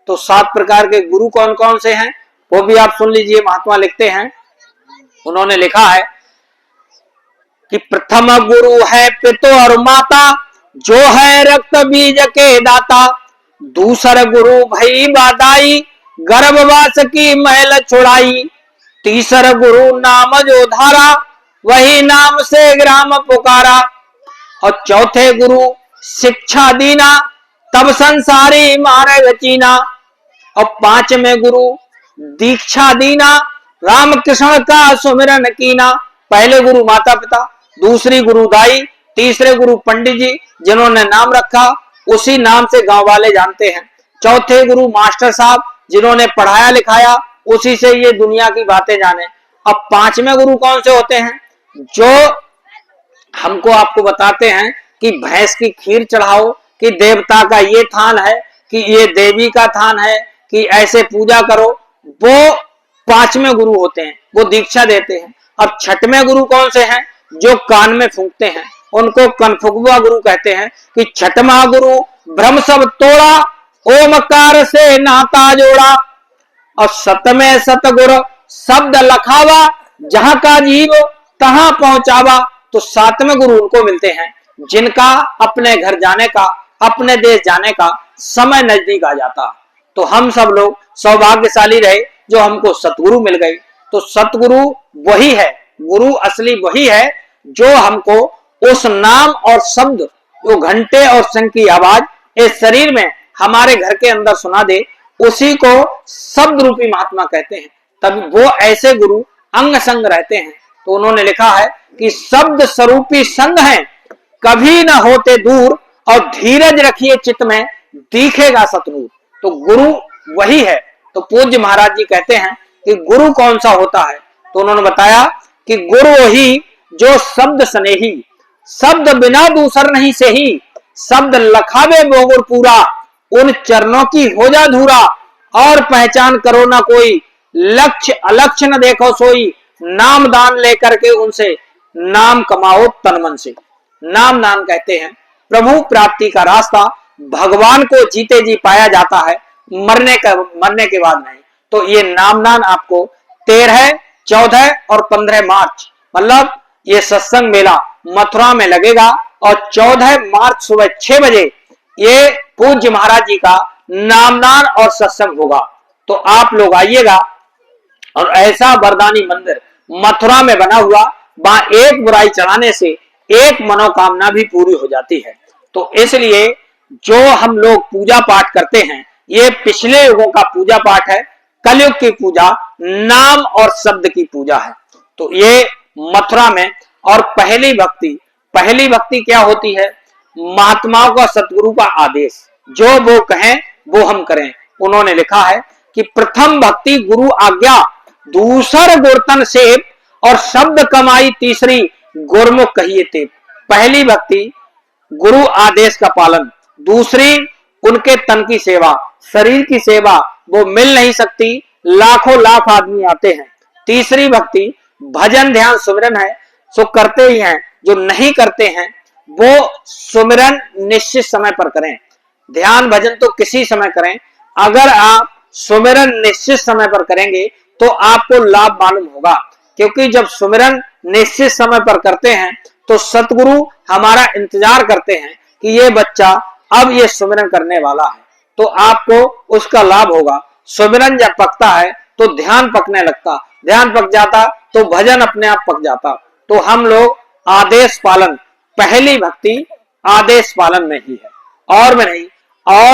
तो 7 प्रकार के गुरु कौन कौन से हैं वो भी आप सुन लीजिए। महात्मा लिखते हैं, उन्होंने लिखा है कि प्रथम गुरु है पिता और माता, जो है रक्त बीज के दाता। दूसरा गुरु भई बादाई, गर्भवास की मैल छुड़ाई। तीसरा गुरु नाम जो धारा, वही नाम से ग्राम पुकारा। और चौथे गुरु शिक्षा दीना, तब संसारी मार्ग चीना। और 5वें गुरु दीक्षा दीना, राम कृष्ण का सुमिरन कीना। पहले गुरु माता पिता, दूसरी गुरु दाई, तीसरे गुरु पंडित जी जिन्होंने नाम रखा उसी नाम से गांव वाले जानते हैं। चौथे गुरु मास्टर साहब जिन्होंने पढ़ाया लिखाया, उसी से ये दुनिया की बातें जाने। अब 5वें गुरु कौन से होते हैं? जो हमको आपको बताते हैं कि भैंस की खीर चढ़ाओ, कि देवता का ये थान है, कि ये देवी का थान है, कि ऐसे पूजा करो, वो 5वें गुरु होते हैं, वो दीक्षा देते हैं। अब 6वें गुरु कौन से हैं? जो कान में फूंकते हैं, उनको कनफुगवा गुरु कहते हैं। कि 6वां गुरु ब्रह्म सब तोड़ा, ओमकार से नाता जोड़ा। और 7वें सतगुरु शब्द लखावा, जहां का जीव तहां पहुंचावा। तो 7वें गुरु उनको मिलते हैं जिनका अपने घर जाने का, अपने देश जाने का समय नजदीक आ जाता। तो हम सब लोग सौभाग्यशाली रहे जो हमको सतगुरु मिल गए। तो सतगुरु वही है, गुरु असली वही है जो हमको उस नाम और शब्द, जो घंटे और शंख की आवाज इस शरीर में हमारे घर के अंदर सुना दे, उसी को शब्द रूपी महात्मा कहते हैं। तब वो ऐसे गुरु अंग संग रहते हैं। तो उन्होंने लिखा है कि शब्द स्वरूपी संग है, कभी न होते दूर, और धीरज रखिए चित्त में, दिखेगा सतनूर। तो गुरु वही है। तो पूज्य महाराज जी कहते हैं कि गुरु कौन सा होता है? तो उन्होंने बताया कि गुरु वही जो शब्द स्नेही, शब्द बिना दूसर नहीं से ही, शब्द लखावे बोगुर पूरा, उन चरणों की हो जा धूरा। और पहचान करो ना कोई, लक्ष्य अलक्ष्य न देखो सोई, नाम दान लेकर के उनसे नाम कमाओ तन मन से। नाम दान कहते हैं प्रभु प्राप्ति का रास्ता, भगवान को जीते जी पाया जाता है, मरने के बाद नहीं। तो ये नाम दान आपको 13, 14 और 15 मार्च, मतलब ये सत्संग मेला मथुरा में लगेगा। और 14 मार्च सुबह 6 बजे ये पूज्य महाराज जी का नामदान और सत्संग होगा। तो आप लोग आइएगा। और ऐसा वरदानी मंदिर मथुरा में बना हुआ, वहां एक बुराई चढ़ाने से एक मनोकामना भी पूरी हो जाती है। तो इसलिए जो हम लोग पूजा पाठ करते हैं, ये पिछले युगों का पूजा पाठ है, कलयुग की पूजा नाम और शब्द की पूजा है। तो ये मथुरा में। और पहली भक्ति क्या होती है? महात्माओं का, सतगुरु का आदेश, जो वो कहें वो हम करें। उन्होंने लिखा है कि प्रथम भक्ति गुरु आज्ञा, दूसर गुरतन सेव, और शब्द कमाई तीसरी गुरमुख कहिए ते। पहली भक्ति गुरु आदेश का पालन, दूसरी उनके तन की सेवा, शरीर की सेवा वो मिल नहीं सकती, लाखों लाख आदमी आते हैं। तीसरी भक्ति भजन ध्यान सुमिरन है, सो करते ही हैं। जो नहीं करते हैं वो सुमिरन निश्चित समय पर करें, ध्यान भजन तो किसी समय करें। अगर आप सुमिरन निश्चित समय पर करेंगे तो आपको लाभ मालूम होगा। क्योंकि जब सुमिरन निश्चित समय पर करते हैं तो सतगुरु हमारा इंतजार करते हैं कि ये बच्चा अब ये सुमिरन करने वाला है, तो आपको उसका लाभ होगा। सुमिरन जब पकता है तो ध्यान पकने लगता, ध्यान पक जाता तो भजन अपने आप पक जाता। तो हम लोग आदेश पालन, पहली भक्ति आदेश पालन में ही है और में नहीं। और